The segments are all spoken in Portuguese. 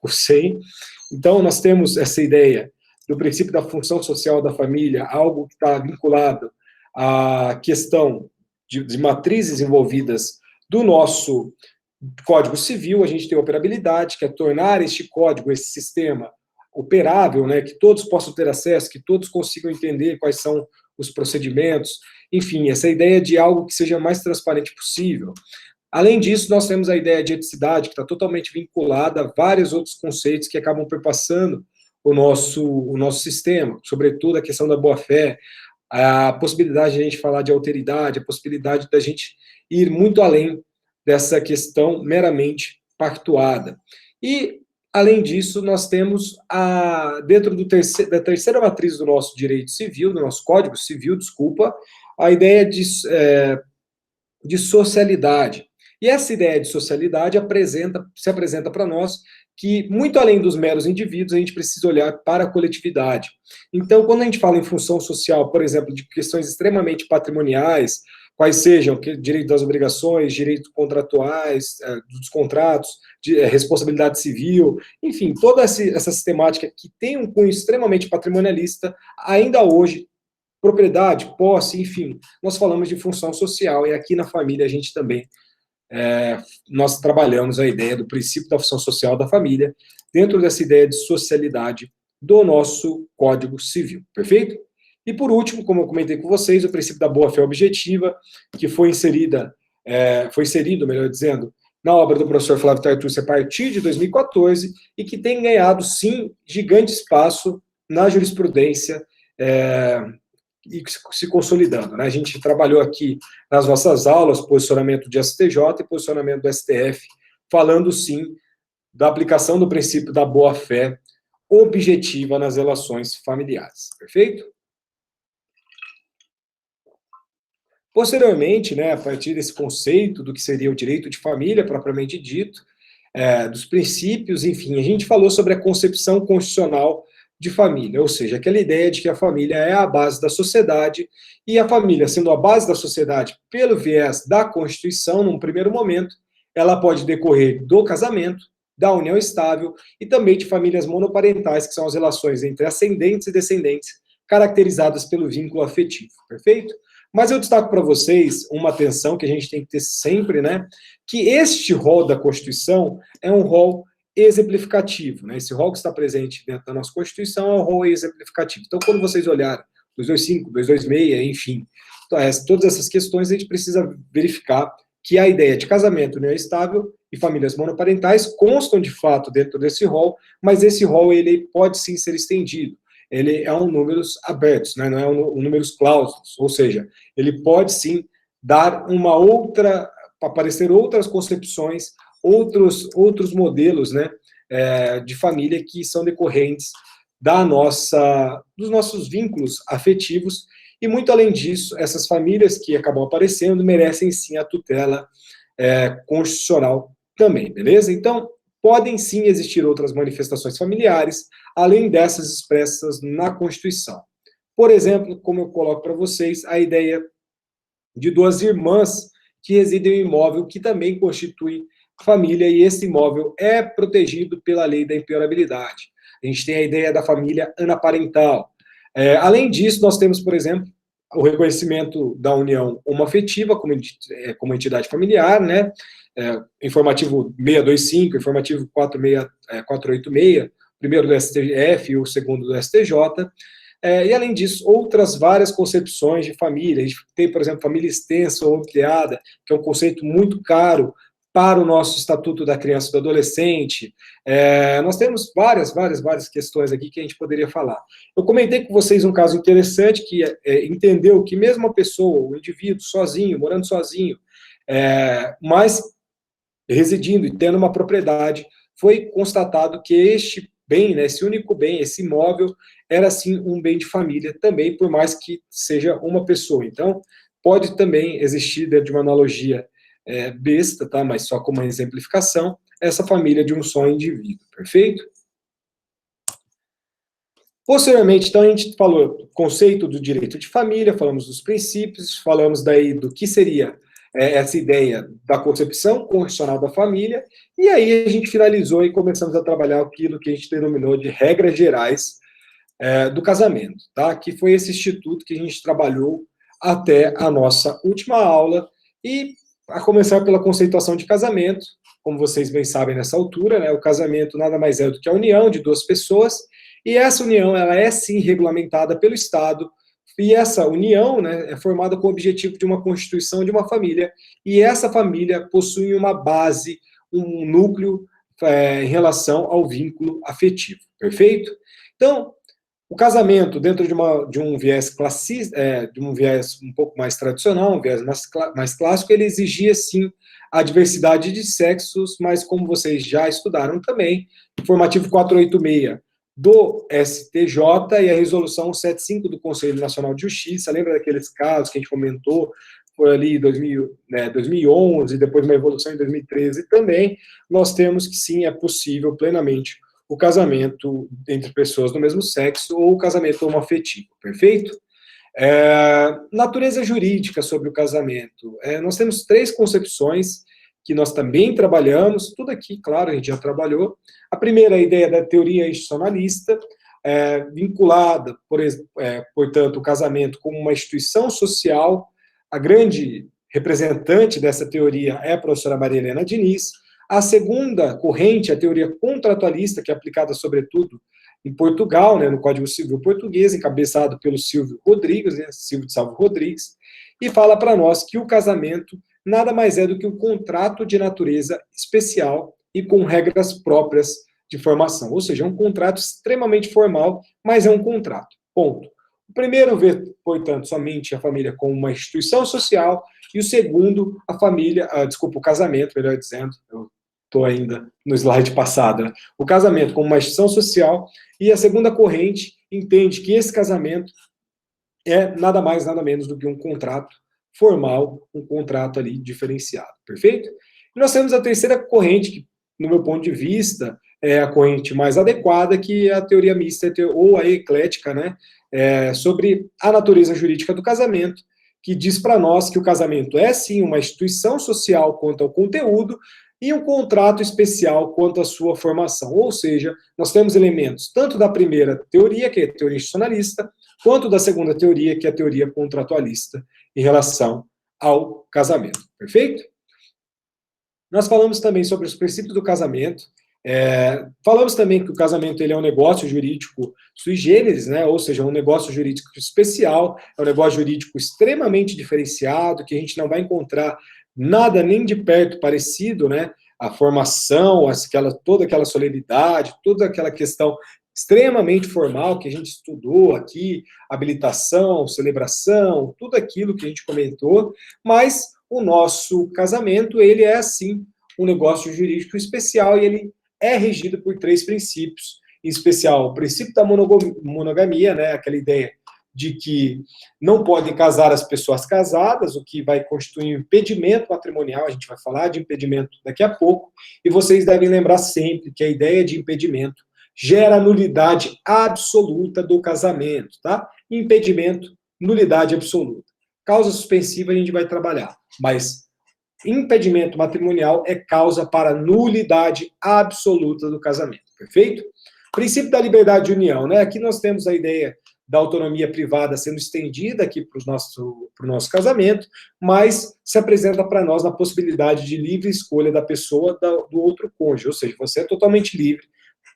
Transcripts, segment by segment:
o 100. Então, nós temos essa ideia do princípio da função social da família, algo que está vinculado à questão de matrizes envolvidas do nosso Código Civil. A gente tem a operabilidade, que é tornar este código, esse sistema, operável, né, que todos possam ter acesso, que todos consigam entender quais são os procedimentos, enfim, essa ideia de algo que seja mais transparente possível. Além disso, nós temos a ideia de eticidade, que está totalmente vinculada a vários outros conceitos que acabam perpassando o nosso sistema, sobretudo a questão da boa-fé, a possibilidade de a gente falar de alteridade, a possibilidade da gente ir muito além dessa questão meramente pactuada. E, além disso, nós temos, dentro da terceira matriz do nosso direito civil, do nosso Código Civil, desculpa, a ideia de socialidade. E essa ideia de socialidade se apresenta para nós que, muito além dos meros indivíduos, a gente precisa olhar para a coletividade. Então, quando a gente fala em função social, por exemplo, de questões extremamente patrimoniais, quais sejam direito das obrigações, direitos contratuais, dos contratos, responsabilidade civil, enfim, toda essa sistemática que tem um cunho extremamente patrimonialista, ainda hoje, propriedade, posse, enfim, nós falamos de função social, e aqui na família a gente também nós trabalhamos a ideia do princípio da função social da família dentro dessa ideia de socialidade do nosso Código Civil, perfeito? E por último, como eu comentei com vocês, o princípio da boa-fé objetiva, que foi inserido, melhor dizendo, na obra do professor Flávio Tartucci a partir de 2014 e que tem ganhado, sim, gigante espaço na jurisprudência e se consolidando, né? A gente trabalhou aqui nas nossas aulas posicionamento de STJ e posicionamento do STF, falando sim da aplicação do princípio da boa-fé objetiva nas relações familiares, perfeito? Posteriormente, né, a partir desse conceito do que seria o direito de família propriamente dito, dos princípios, enfim, a gente falou sobre a concepção constitucional de família, ou seja, aquela ideia de que a família é a base da sociedade, e a família, sendo a base da sociedade pelo viés da Constituição, num primeiro momento, ela pode decorrer do casamento, da união estável, e também de famílias monoparentais, que são as relações entre ascendentes e descendentes, caracterizadas pelo vínculo afetivo, perfeito? Mas eu destaco para vocês uma atenção que a gente tem que ter sempre, né, que este rol da Constituição é um rol exemplificativo, né? Esse rol que está presente dentro da nossa Constituição é um rol exemplificativo. Então, quando vocês olharem 225, 226, enfim, todas essas questões, a gente precisa verificar que a ideia de casamento, união estável e famílias monoparentais constam de fato dentro desse rol, mas esse rol ele pode sim ser estendido. Ele é um números abertos, né? Não é um números clausos, ou seja, ele pode sim dar aparecer outras concepções, outros modelos, né, de família que são decorrentes dos nossos vínculos afetivos, e muito além disso, essas famílias que acabam aparecendo merecem sim a tutela constitucional também, beleza? Então, podem sim existir outras manifestações familiares, além dessas expressas na Constituição. Por exemplo, como eu coloco para vocês, a ideia de duas irmãs que residem em um imóvel que também constitui família, e esse imóvel é protegido pela lei da impenhorabilidade. A gente tem a ideia da família anaparental. Além disso, nós temos, por exemplo, o reconhecimento da união homoafetiva como entidade familiar, né? Informativo 625, informativo 486, primeiro do STF e o segundo do STJ. E, além disso, outras várias concepções de família. A gente tem, por exemplo, família extensa ou ampliada, que é um conceito muito caro para o nosso Estatuto da Criança e do Adolescente. Nós temos várias questões aqui que a gente poderia falar. Eu comentei com vocês um caso interessante que entendeu que mesmo a pessoa, o indivíduo, sozinho, morando sozinho, mas residindo e tendo uma propriedade, foi constatado que este bem, né, esse único bem, esse imóvel, era sim um bem de família também, por mais que seja uma pessoa. Então, pode também existir, dentro de uma analogia besta, tá, mas só como uma exemplificação, essa família de um só indivíduo, perfeito? Posteriormente, então, a gente falou do conceito do direito de família, falamos dos princípios, falamos daí do que seria essa ideia da concepção constitucional da família, e aí a gente finalizou e começamos a trabalhar aquilo que a gente denominou de regras gerais do casamento, tá? Que foi esse instituto que a gente trabalhou até a nossa última aula, e a começar pela conceituação de casamento, como vocês bem sabem nessa altura, né, o casamento nada mais é do que a união de duas pessoas, e essa união, ela é sim regulamentada pelo Estado, e essa união, né, é formada com o objetivo de uma constituição de uma família, e essa família possui uma base, um núcleo em relação ao vínculo afetivo, perfeito? Então, o casamento, dentro de um viés classista, de um viés um pouco mais tradicional, um viés mais clássico, ele exigia, sim, a diversidade de sexos, mas como vocês já estudaram também, o informativo 486 do STJ e a resolução 75 do Conselho Nacional de Justiça, lembra daqueles casos que a gente comentou, foi ali em 2011, depois uma evolução em 2013 também, nós temos que sim, é possível plenamente o casamento entre pessoas do mesmo sexo ou o casamento homoafetivo, perfeito? Natureza jurídica sobre o casamento. Nós temos 3 concepções que nós também trabalhamos, tudo aqui, claro, a gente já trabalhou. A primeira, a ideia da teoria institucionalista, vinculada, portanto, o casamento como uma instituição social. A grande representante dessa teoria é a professora Maria Helena Diniz. A segunda corrente, a teoria contratualista, que é aplicada, sobretudo, em Portugal, né, no Código Civil português, encabeçado pelo Silvio Rodrigues, né, Silvio de Salvo Rodrigues, e fala para nós que o casamento nada mais é do que um contrato de natureza especial e com regras próprias de formação. Ou seja, é um contrato extremamente formal, mas é um contrato. Ponto. O primeiro vê, portanto, somente a família como uma instituição social, e o segundo, o casamento, melhor dizendo, eu estou ainda no slide passado, né? O casamento como uma instituição social, e a segunda corrente entende que esse casamento é nada mais, nada menos do que um contrato formal, um contrato ali diferenciado, perfeito? E nós temos a terceira corrente, que, no meu ponto de vista, é a corrente mais adequada, que é a teoria mista, ou a eclética, né? Sobre a natureza jurídica do casamento, que diz para nós que o casamento é, sim, uma instituição social quanto ao conteúdo, e um contrato especial quanto à sua formação. Ou seja, nós temos elementos tanto da primeira teoria, que é a teoria institucionalista, quanto da segunda teoria, que é a teoria contratualista, em relação ao casamento. Perfeito? Nós falamos também sobre os princípios do casamento, falamos também que o casamento ele é um negócio jurídico sui generis, né? Ou seja, um negócio jurídico especial, é um negócio jurídico extremamente diferenciado, que a gente não vai encontrar nada nem de perto parecido, né? A formação, toda aquela solenidade, toda aquela questão extremamente formal que a gente estudou aqui, habilitação, celebração, tudo aquilo que a gente comentou, mas o nosso casamento, ele é, assim, um negócio jurídico especial e ele é regido por 3 princípios, em especial o princípio da monogamia, né, aquela ideia de que não podem casar as pessoas casadas, o que vai constituir um impedimento matrimonial, a gente vai falar de impedimento daqui a pouco, e vocês devem lembrar sempre que a ideia de impedimento gera nulidade absoluta do casamento, tá? Impedimento, nulidade absoluta. Causa suspensiva a gente vai trabalhar, mas impedimento matrimonial é causa para nulidade absoluta do casamento, perfeito? Princípio da liberdade de união, né? Aqui nós temos a ideia da autonomia privada sendo estendida aqui para o nosso casamento, mas se apresenta para nós na possibilidade de livre escolha da pessoa do outro cônjuge, ou seja, você é totalmente livre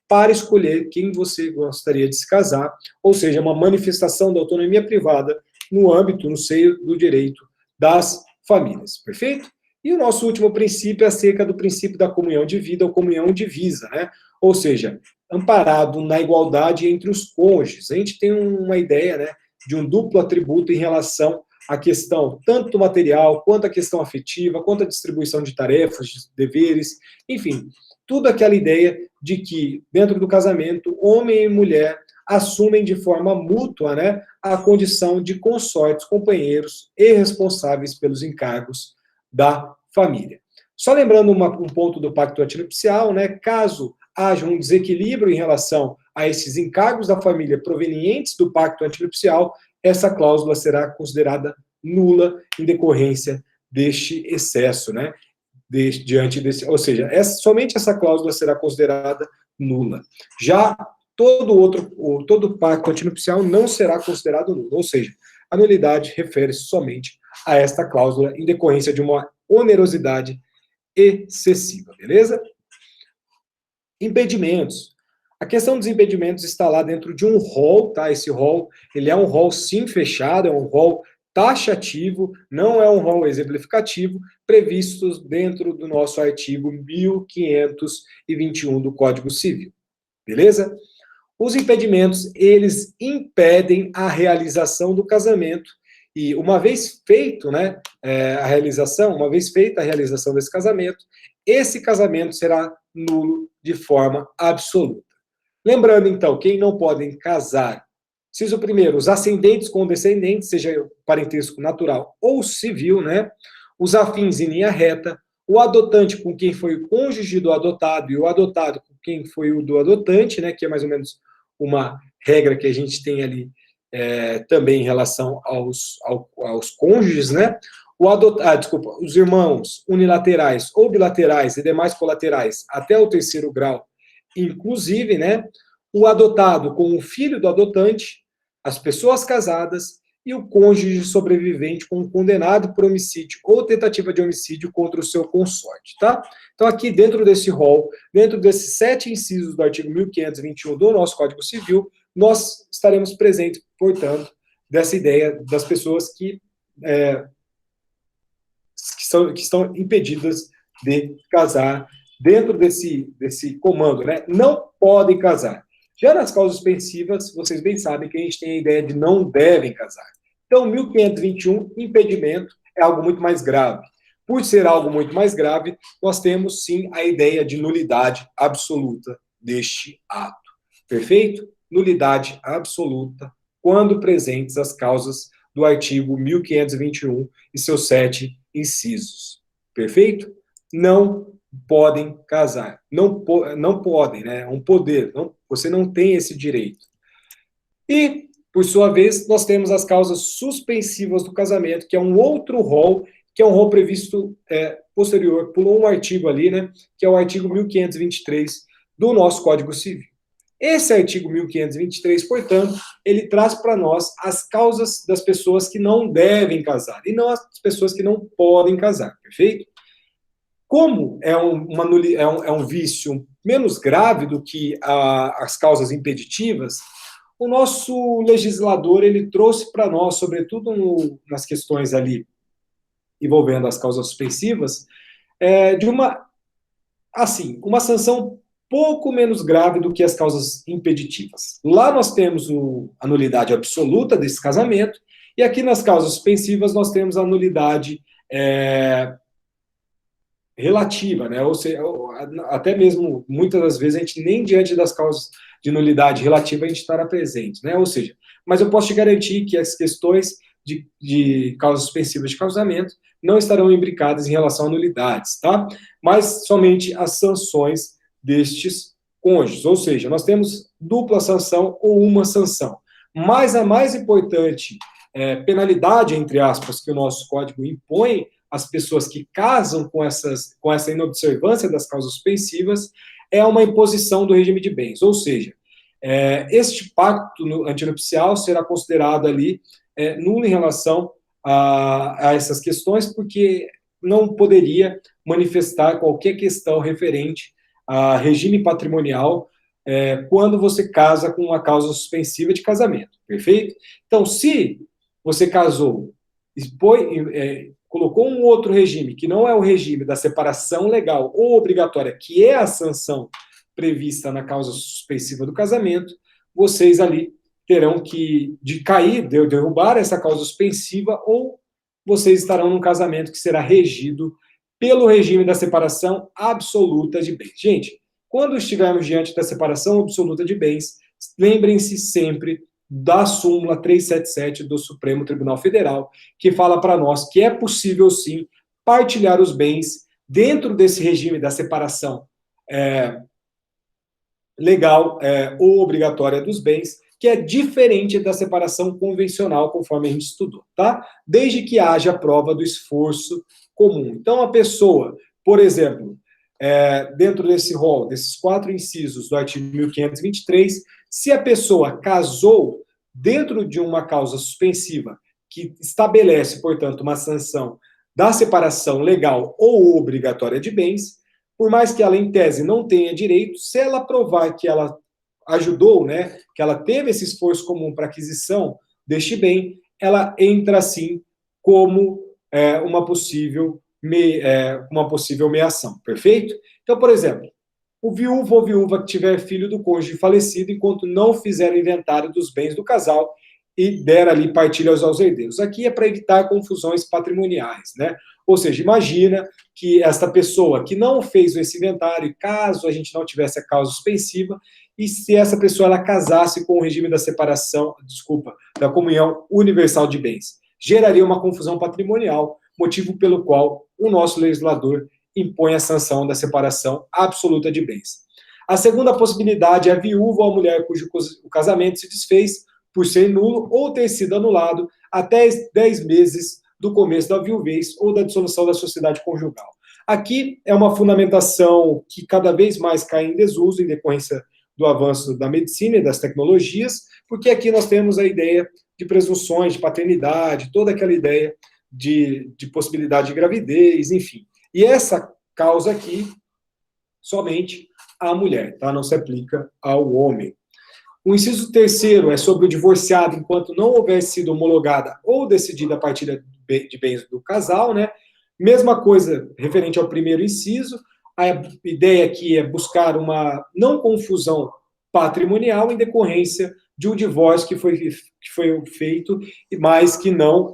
para escolher quem você gostaria de se casar, ou seja, uma manifestação da autonomia privada no âmbito, no seio do direito das famílias, perfeito? E o nosso último princípio é acerca do princípio da comunhão de vida ou comunhão divisa, né? Ou seja, amparado na igualdade entre os cônjuges. A gente tem uma ideia, né, de um duplo atributo em relação à questão tanto material, quanto à questão afetiva, quanto à distribuição de tarefas, de deveres, enfim, tudo aquela ideia de que, dentro do casamento, homem e mulher assumem de forma mútua, né, a condição de consortes, companheiros e responsáveis pelos encargos da família. Só lembrando um ponto do pacto antinupcial, né, caso haja um desequilíbrio em relação a esses encargos da família provenientes do pacto antinupcial, essa cláusula será considerada nula em decorrência deste excesso, né? Diante desse, ou seja, somente essa cláusula será considerada nula. Já todo pacto antinupcial não será considerado nulo, ou seja, a nulidade refere-se somente a esta cláusula em decorrência de uma onerosidade excessiva, beleza? Impedimentos. A questão dos impedimentos está lá dentro de um rol, tá? Esse rol, ele é um rol sim fechado, é um rol taxativo, não é um rol exemplificativo, previstos dentro do nosso artigo 1521 do Código Civil. Beleza? Os impedimentos, eles impedem a realização do casamento. E uma vez feito, né, uma vez feita a realização desse casamento, esse casamento será nulo de forma absoluta. Lembrando, então, quem não podem casar, inciso primeiro, os ascendentes com descendentes, seja parentesco natural ou civil, né? Os afins em linha reta, o adotante com quem foi o cônjuge do adotado e o adotado com quem foi o do adotante, né? Que é mais ou menos uma regra que a gente tem ali também em relação aos cônjuges, né? Os irmãos unilaterais ou bilaterais e demais colaterais até o terceiro grau, inclusive, né? O adotado com o filho do adotante, as pessoas casadas e o cônjuge sobrevivente com o condenado por homicídio ou tentativa de homicídio contra o seu consorte, tá? Então, aqui dentro desse rol, dentro desses 7 incisos do artigo 1521 do nosso Código Civil, nós estaremos presentes, portanto, dessa ideia das pessoas que estão impedidas de casar dentro desse comando, né? Não podem casar. Já nas causas suspensivas, vocês bem sabem que a gente tem a ideia de não devem casar. Então, 1521, impedimento, é algo muito mais grave. Por ser algo muito mais grave, nós temos, sim, a ideia de nulidade absoluta deste ato. Perfeito? Nulidade absoluta, quando presentes as causas do artigo 1521 e seus 7 incisos. Perfeito? Não podem casar. Não podem, né? É um poder. Você não tem esse direito. E, por sua vez, nós temos as causas suspensivas do casamento, que é um outro rol, que é um rol previsto posterior, pulou um artigo ali, né? Que é o artigo 1523 do nosso Código Civil. Esse artigo 1523, portanto, ele traz para nós as causas das pessoas que não devem casar, e não as pessoas que não podem casar, perfeito? Como é um vício menos grave do que as causas impeditivas, o nosso legislador ele trouxe para nós, sobretudo nas questões ali envolvendo as causas suspensivas, de uma sanção pouco menos grave do que as causas impeditivas. Lá nós temos a nulidade absoluta desse casamento, e aqui nas causas suspensivas nós temos a nulidade relativa, né? Ou seja, até mesmo, muitas das vezes, a gente nem diante das causas de nulidade relativa a gente estará presente, né? Ou seja, mas eu posso te garantir que as questões de causas suspensivas de casamento não estarão imbricadas em relação a nulidades, tá? Mas somente as sanções destes cônjuges, ou seja, nós temos dupla sanção ou uma sanção. Mas a mais importante penalidade, entre aspas, que o nosso código impõe às pessoas que casam com essa inobservância das causas suspensivas é uma imposição do regime de bens, ou seja, este pacto antinupcial será considerado ali nulo em relação a essas questões, porque não poderia manifestar qualquer questão referente a regime patrimonial quando você casa com uma causa suspensiva de casamento, perfeito? Então, se você casou, colocou um outro regime, que não é o regime da separação legal ou obrigatória, que é a sanção prevista na causa suspensiva do casamento, vocês ali terão que derrubar essa causa suspensiva, ou vocês estarão num casamento que será regido pelo regime da separação absoluta de bens. Gente, quando estivermos diante da separação absoluta de bens, lembrem-se sempre da súmula 377 do Supremo Tribunal Federal, que fala para nós que é possível, sim, partilhar os bens dentro desse regime da separação legal ou obrigatória dos bens, que é diferente da separação convencional, conforme a gente estudou, tá? Desde que haja prova do esforço comum. Então, a pessoa, por exemplo, dentro desse rol, desses 4 incisos do artigo 1523, se a pessoa casou dentro de uma causa suspensiva que estabelece, portanto, uma sanção da separação legal ou obrigatória de bens, por mais que ela, em tese, não tenha direito, se ela provar que ela ajudou, né, que ela teve esse esforço comum para aquisição deste bem, ela entra, assim, como uma possível meação, perfeito? Então, por exemplo, o viúvo ou viúva que tiver filho do cônjuge falecido enquanto não fizer o inventário dos bens do casal e der ali partilha aos herdeiros. Aqui é para evitar confusões patrimoniais, né? Ou seja, imagina que esta pessoa que não fez esse inventário, caso a gente não tivesse a causa suspensiva, e se essa pessoa ela casasse com o regime da separação, da comunhão universal de bens, geraria uma confusão patrimonial, motivo pelo qual o nosso legislador impõe a sanção da separação absoluta de bens. A segunda possibilidade é a viúva ou a mulher cujo casamento se desfez por ser nulo ou ter sido anulado até 10 meses do começo da viuvez ou da dissolução da sociedade conjugal. Aqui é uma fundamentação que cada vez mais cai em desuso em decorrência do avanço da medicina e das tecnologias, porque aqui nós temos a ideia de presunções de paternidade, toda aquela ideia de possibilidade de gravidez, enfim. E essa causa aqui, somente à mulher, tá? Não se aplica ao homem. O inciso terceiro é sobre o divorciado enquanto não houver sido homologada ou decidida a partilha de bens do casal, né? Mesma coisa referente ao primeiro inciso, a ideia aqui é buscar uma não confusão patrimonial em decorrência de um divórcio que foi feito, mas que não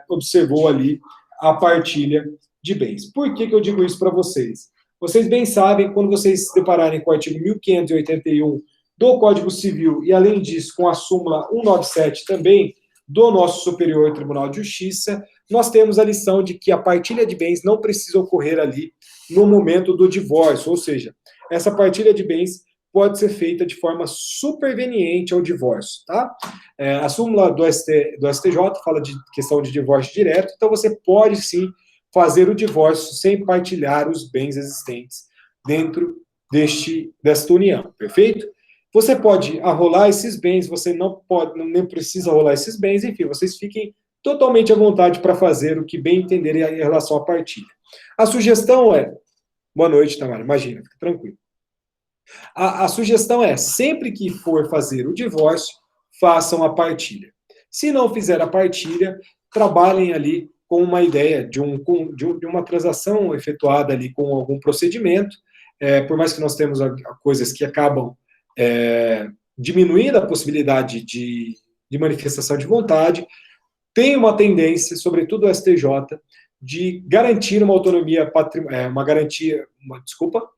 observou ali a partilha de bens. Por que eu digo isso para vocês? Vocês bem sabem, quando vocês se depararem com o artigo 1581 do Código Civil e, além disso, com a súmula 197 também do nosso Superior Tribunal de Justiça, nós temos a lição de que a partilha de bens não precisa ocorrer ali no momento do divórcio, ou seja, essa partilha de bens pode ser feita de forma superveniente ao divórcio, tá? A súmula do STJ fala de questão de divórcio direto, então você pode sim fazer o divórcio sem partilhar os bens existentes dentro desta união, perfeito? Você pode arrolar esses bens, você não nem precisa arrolar esses bens, enfim, vocês fiquem totalmente à vontade para fazer o que bem entenderem em relação à partilha. A sugestão é... Boa noite, Tamara, imagina, fica tranquilo. A sugestão é, sempre que for fazer o divórcio, façam a partilha. Se não fizer a partilha, trabalhem ali com uma ideia de uma transação efetuada ali com algum procedimento, por mais que nós temos coisas que acabam diminuindo a possibilidade de manifestação de vontade, tem uma tendência, sobretudo o STJ, de garantir uma autonomia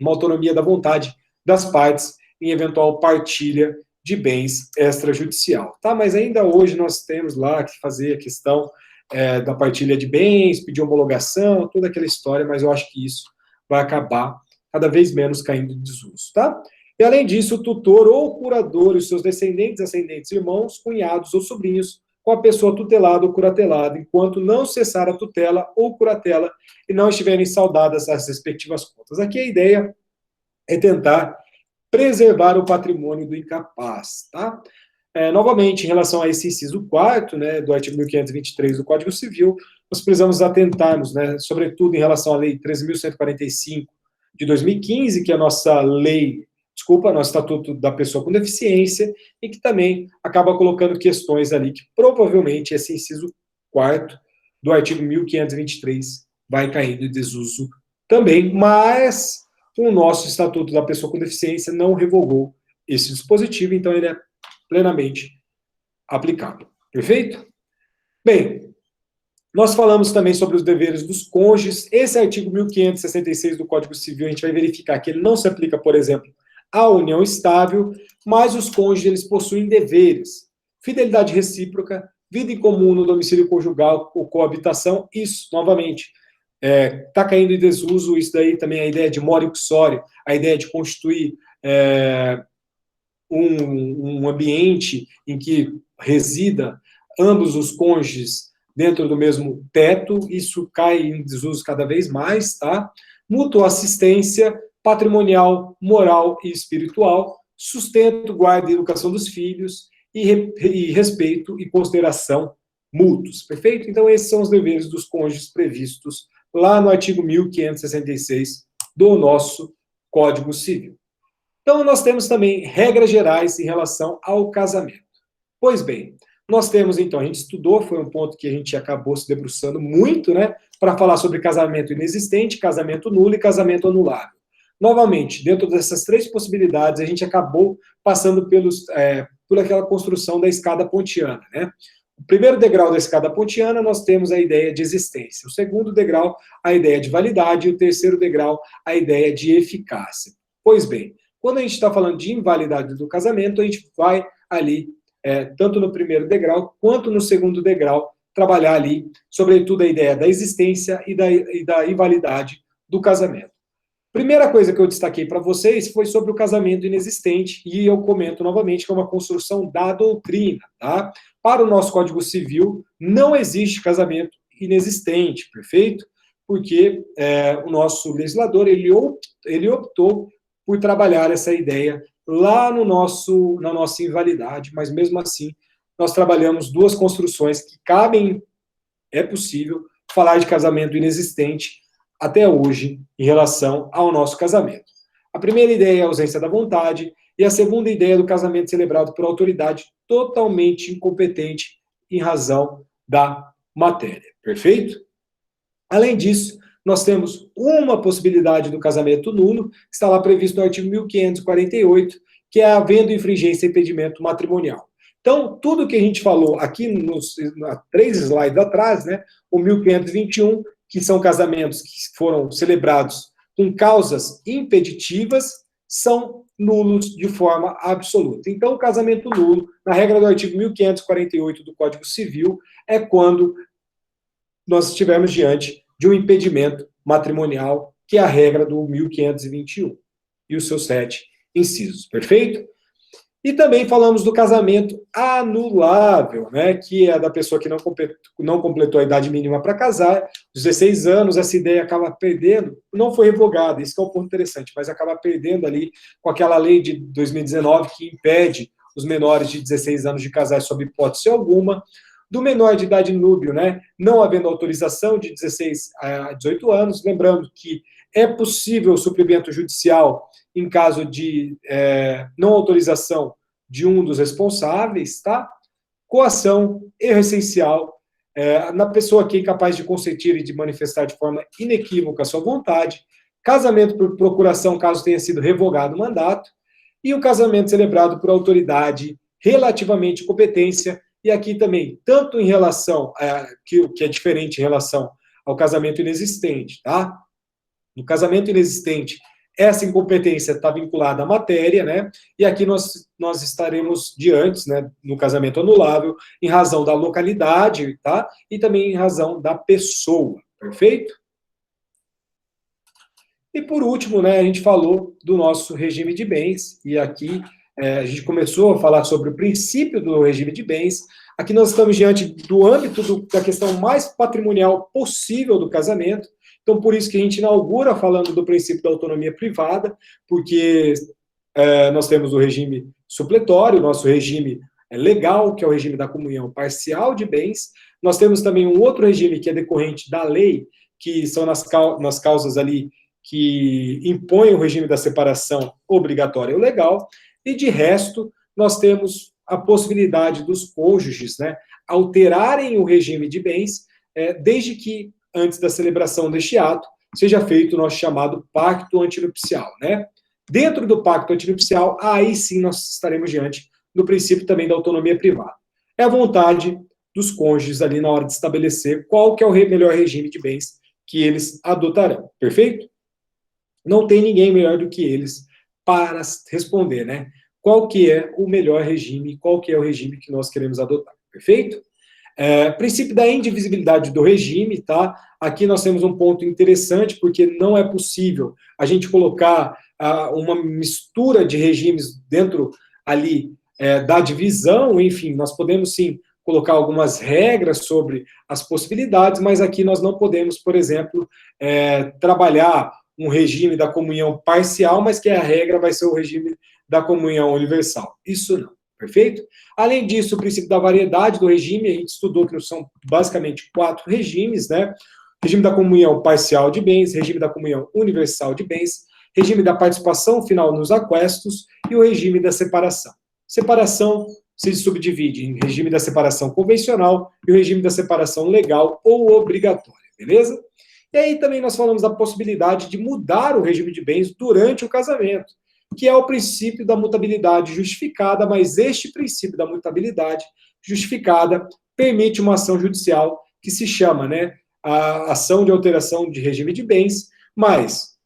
uma autonomia da vontade das partes em eventual partilha de bens extrajudicial, tá? Mas ainda hoje nós temos lá que fazer a questão da partilha de bens, pedir homologação, toda aquela história, mas eu acho que isso vai acabar cada vez menos caindo em desuso, tá? E além disso, o tutor ou o curador e os seus descendentes, ascendentes, irmãos, cunhados ou sobrinhos com a pessoa tutelada ou curatelada, enquanto não cessar a tutela ou curatela e não estiverem saudadas as respectivas contas. Aqui a ideia é tentar preservar o patrimônio do incapaz, tá? Novamente, em relação a esse inciso 4º, né, do artigo 1523 do Código Civil, nós precisamos atentarmos, né, sobretudo em relação à Lei 13.145 de 2015, que é a nossa nosso Estatuto da Pessoa com Deficiência, e que também acaba colocando questões ali que provavelmente esse inciso 4º do artigo 1523 vai caindo em desuso também, mas o nosso Estatuto da Pessoa com Deficiência não revogou esse dispositivo, então ele é plenamente aplicável. Perfeito? Bem, nós falamos também sobre os deveres dos cônjuges. Esse artigo 1566 do Código Civil, a gente vai verificar que ele não se aplica, por exemplo, à união estável, mas os cônjuges eles possuem deveres. Fidelidade recíproca, vida em comum no domicílio conjugal ou coabitação, isso, novamente, está caindo em desuso. Isso daí também é a ideia de mora uxória, a ideia de constituir um ambiente em que resida ambos os cônjuges dentro do mesmo teto, isso cai em desuso cada vez mais, tá? Mutuassistência, patrimonial, moral e espiritual, sustento, guarda e educação dos filhos, e respeito e consideração mútuos, perfeito? Então, esses são os deveres dos cônjuges previstos lá no artigo 1566 do nosso Código Civil. Então, nós temos também regras gerais em relação ao casamento. Pois bem, nós temos, então, a gente estudou, foi um ponto que a gente acabou se debruçando muito, né, para falar sobre casamento inexistente, casamento nulo e casamento anulável. Novamente, dentro dessas três possibilidades, a gente acabou passando por aquela construção da escada pontiana, né? O primeiro degrau da escada pontiana, nós temos a ideia de existência. O segundo degrau, a ideia de validade. E o terceiro degrau, a ideia de eficácia. Pois bem, quando a gente está falando de invalidade do casamento, a gente vai ali, tanto no primeiro degrau, quanto no segundo degrau, trabalhar ali, sobretudo, a ideia da existência e da invalidade do casamento. Primeira coisa que eu destaquei para vocês foi sobre o casamento inexistente, e eu comento novamente que é uma construção da doutrina, tá? Para o nosso Código Civil, não existe casamento inexistente, perfeito? Porque o nosso legislador, ele optou por trabalhar essa ideia lá na nossa invalidade, mas mesmo assim, nós trabalhamos duas construções que cabem, é possível, falar de casamento inexistente até hoje em relação ao nosso casamento. A primeira ideia é a ausência da vontade, e a segunda ideia é do casamento celebrado por autoridade totalmente incompetente em razão da matéria. Perfeito? Além disso, nós temos uma possibilidade do casamento nulo, que está lá previsto no artigo 1548, que é havendo infringência e impedimento matrimonial. Então, tudo que a gente falou aqui nos 3 slides atrás, né, o 1521, que são casamentos que foram celebrados com causas impeditivas, são nulos de forma absoluta. Então, o casamento nulo, na regra do artigo 1548 do Código Civil, é quando nós estivermos diante de um impedimento matrimonial, que é a regra do 1521 e os seus 7 incisos, perfeito? E também falamos do casamento anulável, né, que é da pessoa que não completou a idade mínima para casar, 16 anos, essa ideia acaba perdendo, não foi revogada, isso que é um ponto interessante, mas acaba perdendo ali com aquela lei de 2019 que impede os menores de 16 anos de casar sob hipótese alguma, do menor de idade núbio, né, não havendo autorização de 16 a 18 anos, lembrando que é possível o suprimento judicial em caso de não autorização de um dos responsáveis, tá? Coação, erro essencial, na pessoa que é incapaz de consentir e de manifestar de forma inequívoca a sua vontade, casamento por procuração, caso tenha sido revogado o mandato, e o casamento celebrado por autoridade relativamente competência, e aqui também, tanto em relação, que é diferente em relação ao casamento inexistente, tá? No casamento inexistente, essa incompetência está vinculada à matéria, né? E aqui nós estaremos diante, né, no casamento anulável, em razão da localidade, tá? E também em razão da pessoa, perfeito? E por último, né, a gente falou do nosso regime de bens, e aqui a gente começou a falar sobre o princípio do regime de bens. Aqui nós estamos diante do âmbito da questão mais patrimonial possível do casamento. Então, por isso que a gente inaugura falando do princípio da autonomia privada, porque nós temos o regime supletório, o nosso regime legal, que é o regime da comunhão parcial de bens. Nós temos também um outro regime que é decorrente da lei, que são nas causas ali que impõem o regime da separação obrigatória ou legal. E, de resto, nós temos a possibilidade dos cônjuges, né, alterarem o regime de bens, desde que antes da celebração deste ato, seja feito o nosso chamado pacto antinupcial, né? Dentro do pacto antinupcial, aí sim nós estaremos diante do princípio também da autonomia privada. É a vontade dos cônjuges ali na hora de estabelecer qual que é o melhor regime de bens que eles adotarão, perfeito? Não tem ninguém melhor do que eles para responder, né? Qual que é o melhor regime, qual que é o regime que nós queremos adotar, perfeito? Princípio da indivisibilidade do regime, tá? Aqui nós temos um ponto interessante, porque não é possível a gente colocar uma mistura de regimes dentro ali da divisão, enfim, nós podemos sim colocar algumas regras sobre as possibilidades, mas aqui nós não podemos, por exemplo, trabalhar um regime da comunhão parcial, mas que a regra vai ser o regime da comunhão universal. Isso não, perfeito? Além disso, o princípio da variedade do regime, a gente estudou que são basicamente 4 regimes, né? Regime da comunhão parcial de bens, regime da comunhão universal de bens, regime da participação final nos aquestos e o regime da separação. Separação se subdivide em regime da separação convencional e o regime da separação legal ou obrigatória, beleza? E aí também nós falamos da possibilidade de mudar o regime de bens durante o casamento, que é o princípio da mutabilidade justificada, mas este princípio da mutabilidade justificada permite uma ação judicial que se chama, né, a ação de alteração de regime de bens, mas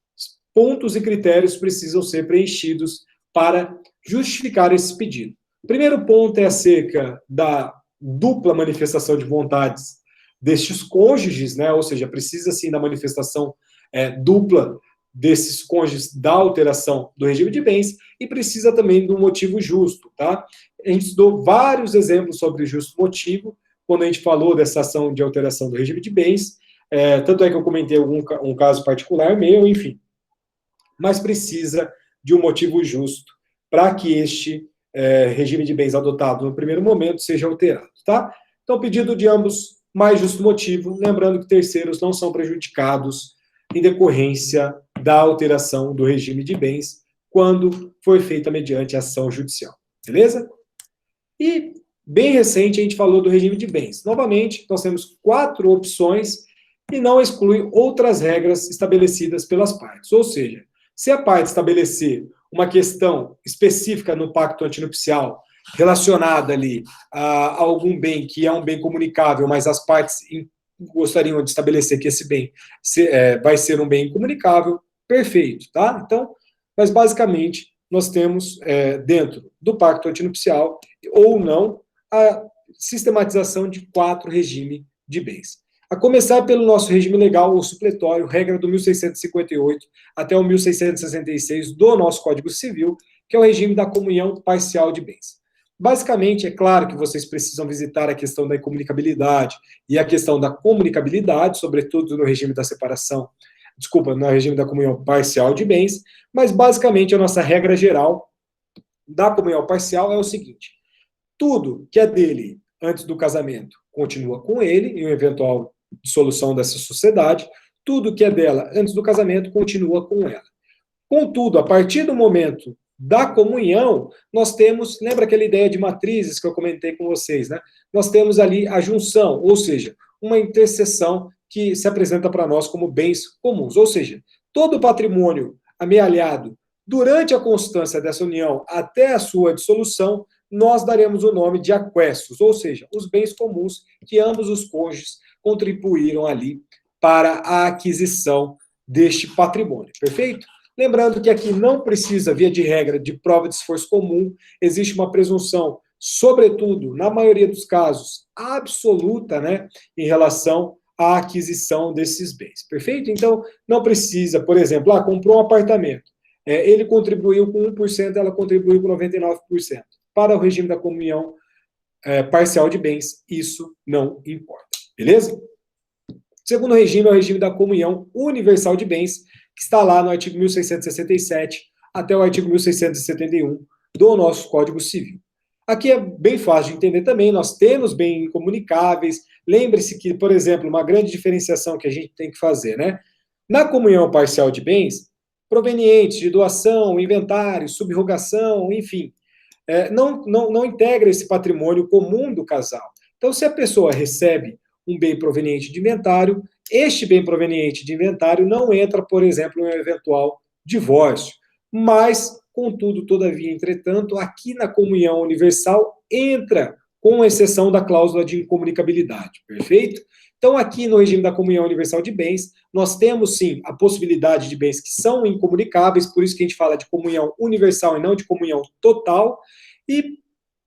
pontos e critérios precisam ser preenchidos para justificar esse pedido. O primeiro ponto é acerca da dupla manifestação de vontades destes cônjuges, né? Ou seja, precisa sim da manifestação dupla desses cônjuges da alteração do regime de bens e precisa também do motivo justo, tá? A gente estudou vários exemplos sobre justo motivo quando a gente falou dessa ação de alteração do regime de bens, tanto é que eu comentei um caso particular meu, enfim. Mas precisa de um motivo justo para que este regime de bens adotado no primeiro momento seja alterado, tá? Então, pedido de ambos, mais justo motivo, lembrando que terceiros não são prejudicados em decorrência da alteração do regime de bens quando foi feita mediante ação judicial, beleza? E, bem recente, a gente falou do regime de bens. Novamente, nós temos 4 opções e não exclui outras regras estabelecidas pelas partes, ou seja, se a parte estabelecer uma questão específica no pacto antinupcial relacionada ali a algum bem que é um bem comunicável, mas as partes gostariam de estabelecer que esse bem vai ser um bem incomunicável, perfeito, tá? Então, mas basicamente nós temos dentro do pacto antinupcial ou não a sistematização de 4 regimes de bens. A começar pelo nosso regime legal ou supletório, regra do 1658 até o 1666 do nosso Código Civil, que é o regime da comunhão parcial de bens. Basicamente, é claro que vocês precisam visitar a questão da incomunicabilidade e a questão da comunicabilidade, sobretudo no regime da separação, no regime da comunhão parcial de bens, mas basicamente a nossa regra geral da comunhão parcial é o seguinte: tudo que é dele antes do casamento continua com ele, em um eventual dissolução dessa sociedade, tudo que é dela antes do casamento continua com ela. Contudo, a partir do momento da comunhão, nós temos, lembra aquela ideia de matrizes que eu comentei com vocês, né? Nós temos ali a junção, ou seja, uma interseção que se apresenta para nós como bens comuns, ou seja, todo o patrimônio amealhado durante a constância dessa união até a sua dissolução, nós daremos o nome de aquestos, ou seja, os bens comuns que ambos os cônjuges contribuíram ali para a aquisição deste patrimônio, perfeito? Lembrando que aqui não precisa, via de regra, de prova de esforço comum, existe uma presunção, sobretudo, na maioria dos casos, absoluta, né, em relação à aquisição desses bens, perfeito? Então, não precisa, por exemplo, comprou um apartamento, ele contribuiu com 1%, ela contribuiu com 99%. Para o regime da comunhão parcial de bens, isso não importa, beleza? O segundo regime é o regime da comunhão universal de bens, que está lá no artigo 1667 até o artigo 1671 do nosso Código Civil. Aqui é bem fácil de entender também, nós temos bens incomunicáveis. Lembre-se que, por exemplo, uma grande diferenciação que a gente tem que fazer, né? Na comunhão parcial de bens, provenientes de doação, inventário, subrogação, enfim, não integra esse patrimônio comum do casal. Então, se a pessoa recebe um bem proveniente de inventário, este bem proveniente de inventário não entra, por exemplo, em um eventual divórcio. Mas, contudo, todavia, entretanto, aqui na comunhão universal entra, com exceção da cláusula de incomunicabilidade, perfeito? Então, aqui no regime da comunhão universal de bens, nós temos, sim, a possibilidade de bens que são incomunicáveis, por isso que a gente fala de comunhão universal e não de comunhão total, e,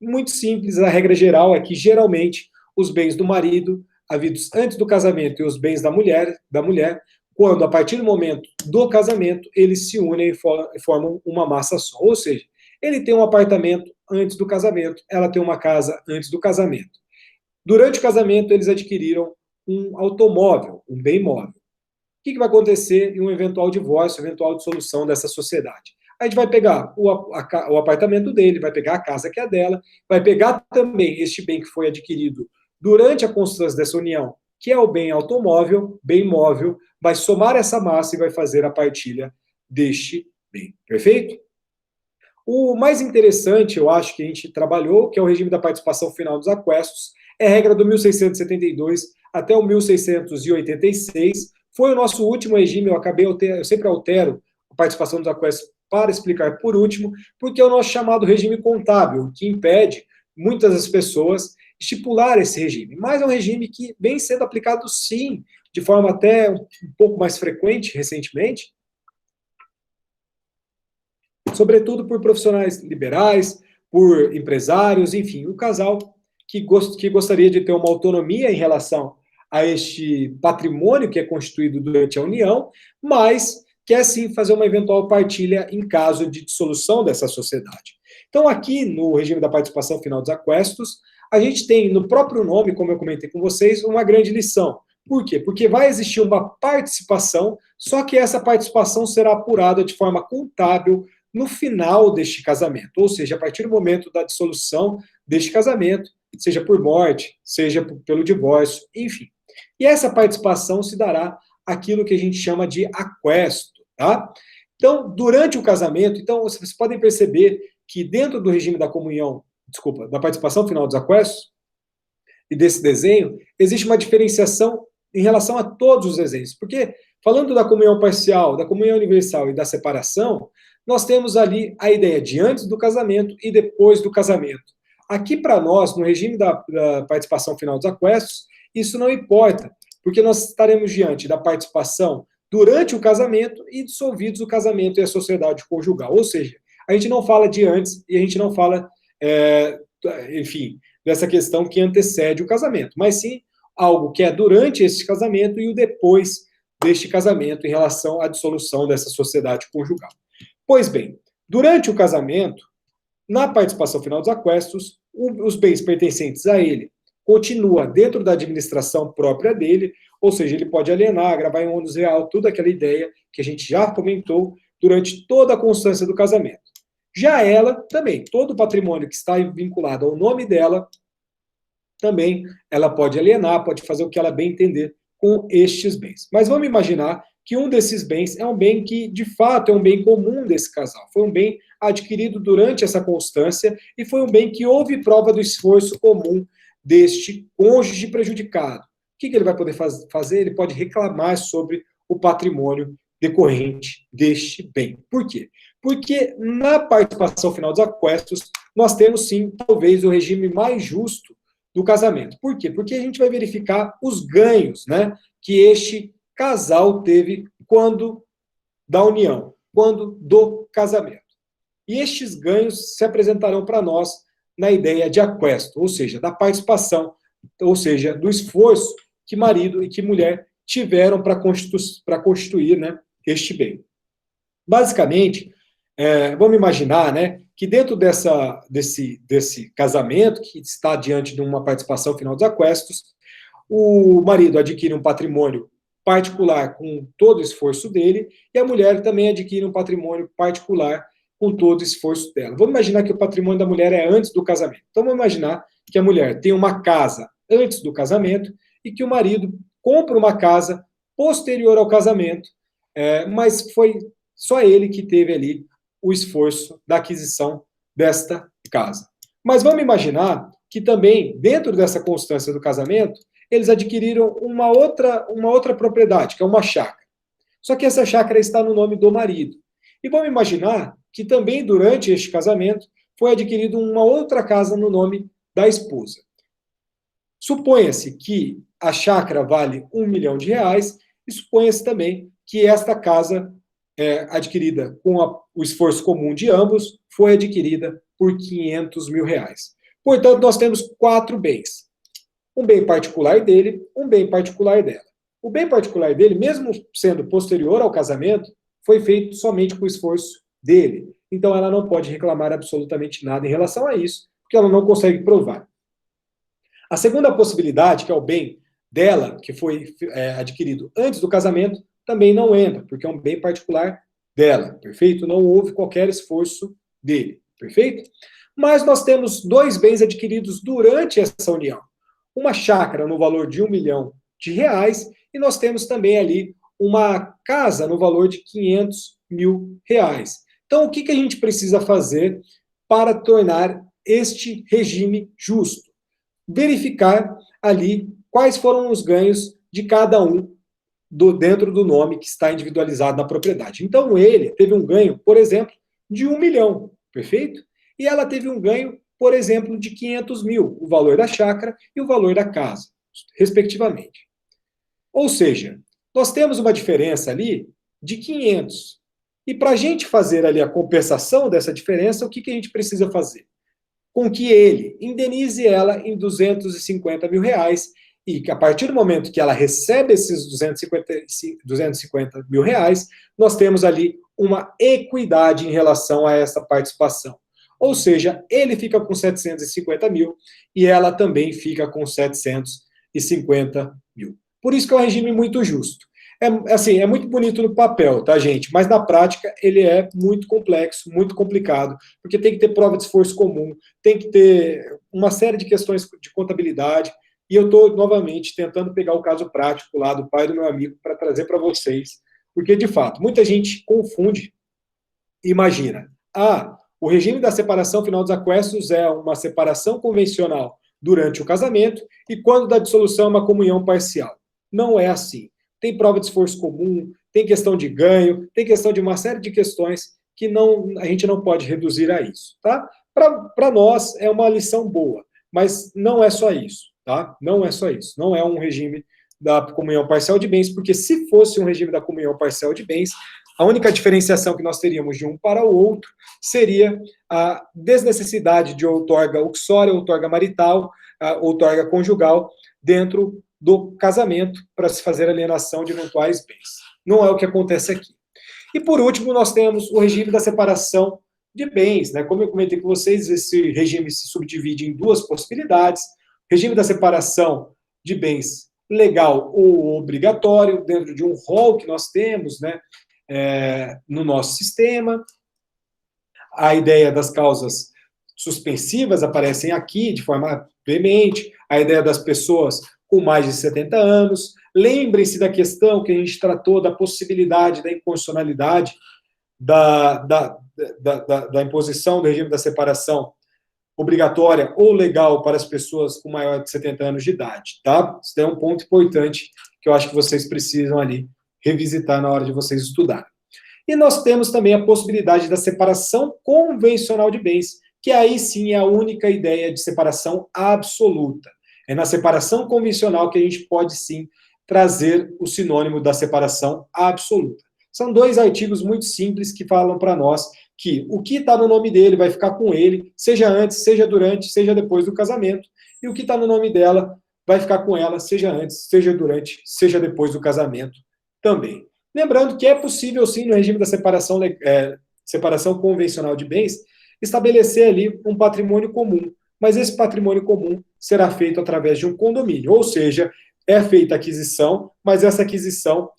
muito simples, a regra geral é que, geralmente, os bens do marido, havidos antes do casamento, e os bens da mulher, quando, a partir do momento do casamento, eles se unem e formam uma massa só. Ou seja, ele tem um apartamento antes do casamento, ela tem uma casa antes do casamento. Durante o casamento, eles adquiriram um automóvel, um bem móvel. O que vai acontecer em um eventual divórcio, eventual dissolução dessa sociedade? A gente vai pegar o apartamento dele, vai pegar a casa que é dela, vai pegar também este bem que foi adquirido durante a constância dessa união, que é o bem automóvel, bem móvel, vai somar essa massa e vai fazer a partilha deste bem. Perfeito? O mais interessante, eu acho, que a gente trabalhou, que é o regime da participação final dos aquestos, é a regra do 1672 até o 1686. Foi o nosso último regime, eu sempre altero a participação dos aquestos para explicar por último, porque é o nosso chamado regime contábil, que impede muitas das pessoas estipular esse regime. Mas é um regime que vem sendo aplicado, sim, de forma até um pouco mais frequente recentemente, sobretudo por profissionais liberais, por empresários, enfim, o casal que gostaria de ter uma autonomia em relação a este patrimônio que é constituído durante a união, mas quer sim fazer uma eventual partilha em caso de dissolução dessa sociedade. Então, aqui no regime da participação final dos aquestos, a gente tem no próprio nome, como eu comentei com vocês, uma grande lição. Por quê? Porque vai existir uma participação, só que essa participação será apurada de forma contábil no final deste casamento, ou seja, a partir do momento da dissolução deste casamento, seja por morte, seja pelo divórcio, enfim. E essa participação se dará aquilo que a gente chama de aquesto, tá? Então, durante o casamento, então vocês podem perceber que dentro do regime da comunhão, da participação final dos aquestos, e desse desenho, existe uma diferenciação em relação a todos os desenhos, porque falando da comunhão parcial, da comunhão universal e da separação, nós temos ali a ideia de antes do casamento e depois do casamento. Aqui para nós, no regime da participação final dos aquestos, isso não importa, porque nós estaremos diante da participação durante o casamento e dissolvidos o casamento e a sociedade conjugal. Ou seja, a gente não fala de antes e a gente não fala, enfim, dessa questão que antecede o casamento, mas sim algo que é durante esse casamento e o depois deste casamento em relação à dissolução dessa sociedade conjugal. Pois bem, durante o casamento, na participação final dos aquestos, os bens pertencentes a ele continua dentro da administração própria dele, ou seja, ele pode alienar, gravar em ônus real, toda aquela ideia que a gente já comentou durante toda a constância do casamento. Já ela, também, todo o patrimônio que está vinculado ao nome dela, também ela pode alienar, pode fazer o que ela bem entender com estes bens. Mas vamos imaginar que um desses bens é um bem que, de fato, é um bem comum desse casal. Foi um bem adquirido durante essa constância e foi um bem que houve prova do esforço comum deste cônjuge prejudicado. O que ele vai poder fazer? Ele pode reclamar sobre o patrimônio decorrente deste bem. Por quê? Porque na participação final dos aquestos, nós temos, sim, talvez o regime mais justo do casamento. Por quê? Porque a gente vai verificar os ganhos, né, que este casal teve quando da união, quando do casamento. E estes ganhos se apresentarão para nós na ideia de aquesto, ou seja, da participação, ou seja, do esforço que marido e que mulher tiveram para constituir, né, este bem. Basicamente, vamos imaginar, né, que dentro desse casamento, que está diante de uma participação final dos aquestos, o marido adquire um patrimônio particular com todo o esforço dele, e a mulher também adquire um patrimônio particular com todo o esforço dela. Vamos imaginar que o patrimônio da mulher é antes do casamento. Então, vamos imaginar que a mulher tem uma casa antes do casamento e que o marido compra uma casa posterior ao casamento, mas foi só ele que teve ali o esforço da aquisição desta casa. Mas vamos imaginar que também, dentro dessa constância do casamento, eles adquiriram uma outra propriedade, que é uma chácara. Só que essa chácara está no nome do marido. E vamos imaginar que também, durante este casamento, foi adquirida uma outra casa no nome da esposa. Suponha-se que a chácara vale R$1 milhão e suponha-se também que esta casa, adquirida com o esforço comum de ambos, foi adquirida por R$500 mil. Portanto, nós temos 4 bens. Um bem particular dele, um bem particular dela. O bem particular dele, mesmo sendo posterior ao casamento, foi feito somente com o esforço dele. então ela não pode reclamar absolutamente nada em relação a isso, porque ela não consegue provar. A segunda possibilidade, que é o bem dela, que foi adquirido antes do casamento, também não entra, porque é um bem particular dela, perfeito? Não houve qualquer esforço dele, perfeito? Mas nós temos dois bens adquiridos durante essa união. Uma chácara no valor de R$ 1 milhão, e nós temos também ali uma casa no valor de R$ 500 mil. Então, o que a gente precisa fazer para tornar este regime justo? Verificar ali quais foram os ganhos de cada um dentro do nome que está individualizado na propriedade. Então, ele teve um ganho, por exemplo, de 1 milhão, perfeito? E ela teve um ganho, por exemplo, de 500 mil, o valor da chácara e o valor da casa, respectivamente. Ou seja, nós temos uma diferença ali de 500. E para a gente fazer ali a compensação dessa diferença, o que a gente precisa fazer? Com que ele indenize ela em R$ 250 mil, e que a partir do momento que ela recebe esses 250 mil reais, nós temos ali uma equidade em relação a essa participação. Ou seja, ele fica com 750 mil e ela também fica com 750 mil. Por isso que é um regime muito justo. É muito bonito no papel, tá, gente? Mas na prática ele é muito complexo, muito complicado, porque tem que ter prova de esforço comum, tem que ter uma série de questões de contabilidade, e eu estou, novamente, tentando pegar o caso prático lá do pai do meu amigo para trazer para vocês, porque, de fato, muita gente confunde, imagina, o regime da separação final dos aquestos é uma separação convencional durante o casamento, e quando da dissolução é uma comunhão parcial. Não é assim. Tem prova de esforço comum, tem questão de ganho, tem questão de uma série de questões que a gente não pode reduzir a isso, tá? Para nós é uma lição boa, mas não é só isso, tá? Não é só isso. Não é um regime da comunhão parcial de bens, porque se fosse um regime da comunhão parcial de bens, a única diferenciação que nós teríamos de um para o outro seria a desnecessidade de outorga uxória, outorga marital, outorga conjugal dentro do casamento para se fazer alienação de eventuais bens. Não é o que acontece aqui. E por último, nós temos o regime da separação de bens, né? Como eu comentei com vocês, esse regime se subdivide em duas possibilidades: regime da separação de bens legal ou obrigatório, dentro de um rol que nós temos, né, no nosso sistema. A ideia das causas suspensivas aparecem aqui de forma veemente, a ideia das pessoas com mais de 70 anos. Lembrem-se da questão que a gente tratou da possibilidade da inconstitucionalidade da imposição do regime da separação obrigatória ou legal para as pessoas com maior de 70 anos de idade, tá? Isso é um ponto importante que eu acho que vocês precisam ali revisitar na hora de vocês estudarem. E nós temos também a possibilidade da separação convencional de bens, que aí sim é a única ideia de separação absoluta. É na separação convencional que a gente pode sim trazer o sinônimo da separação absoluta. São dois artigos muito simples que falam para nós que o que está no nome dele vai ficar com ele, seja antes, seja durante, seja depois do casamento, e o que está no nome dela vai ficar com ela, seja antes, seja durante, seja depois do casamento também. Lembrando que é possível, sim, no regime da separação convencional de bens, estabelecer ali um patrimônio comum, mas esse patrimônio comum será feito através de um condomínio, ou seja, é feita a aquisição, mas essa aquisição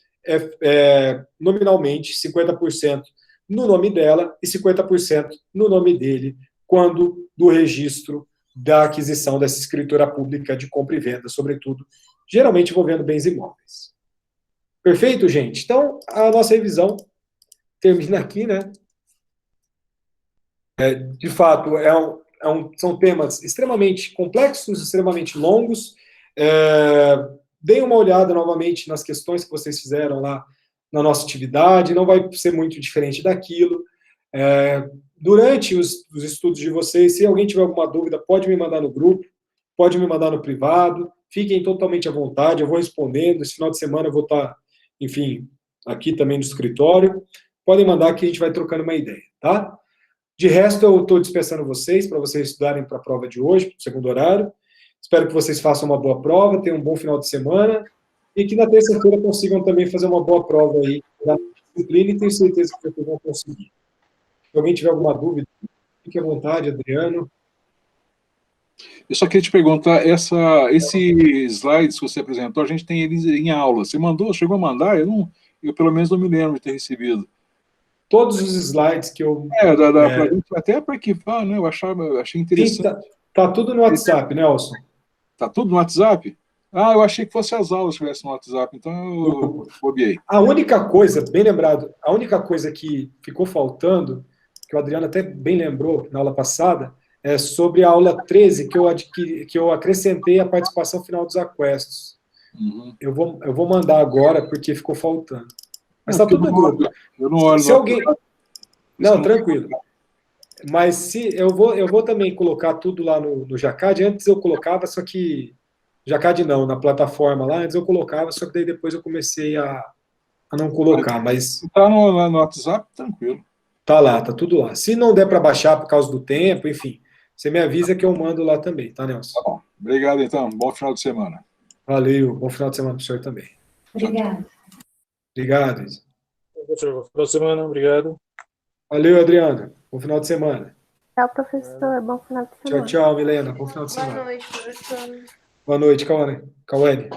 é nominalmente 50% no nome dela e 50% no nome dele, quando do registro da aquisição dessa escritura pública de compra e venda, sobretudo, geralmente envolvendo bens imóveis. Perfeito, gente? Então, a nossa revisão termina aqui, né? De fato, são temas extremamente complexos, extremamente longos. Deem uma olhada novamente nas questões que vocês fizeram lá na nossa atividade, não vai ser muito diferente daquilo. Durante os estudos de vocês, se alguém tiver alguma dúvida, pode me mandar no grupo, pode me mandar no privado, fiquem totalmente à vontade, eu vou respondendo. Esse final de semana eu vou estar, enfim, aqui também no escritório. Podem mandar que a gente vai trocando uma ideia, tá? De resto, eu estou dispensando vocês, para vocês estudarem para a prova de hoje, para o segundo horário. Espero que vocês façam uma boa prova, tenham um bom final de semana, e que na terça-feira consigam também fazer uma boa prova aí na disciplina, e tenho certeza que vocês vão conseguir. Se alguém tiver alguma dúvida, fique à vontade, Adriano. Eu só queria te perguntar, esse slides que você apresentou, a gente tem eles em aula. Você mandou, chegou a mandar? Eu pelo menos não me lembro de ter recebido. Todos os slides que eu... Pra gente, até para arquivar, né? Eu achei Sim, interessante. tá tudo no WhatsApp, Nelson. Tá tudo no WhatsApp? Eu achei que fosse as aulas que estivessem no WhatsApp, então eu bobiei. A única coisa, bem lembrado, a única coisa que ficou faltando, que o Adriano até bem lembrou na aula passada, é sobre a aula 13, que eu acrescentei a participação final dos aquestos. Uhum. Eu vou mandar agora, porque ficou faltando. Mas está tudo no grupo. Eu não olho. Se alguém... Não, tranquilo. Mas se eu vou também colocar tudo lá no Jacad. Antes eu colocava, só que... Jacad não, na plataforma lá, antes eu colocava, só que daí depois eu comecei a não colocar, mas... Tá no WhatsApp, tranquilo. Tá lá, tá tudo lá. Se não der para baixar por causa do tempo, enfim, você me avisa que eu mando lá também, tá, Nelson? Tá bom. Obrigado, então. Bom final de semana. Valeu, bom final de semana pro senhor também. Obrigada. Obrigado, Isa. Bom final de semana, obrigado. Valeu, Adriano. Bom final de semana. Tchau, professor. Bom final de semana. Tchau, tchau, Milena. Bom final de semana. Boa noite, professor. Boa noite, Cauane.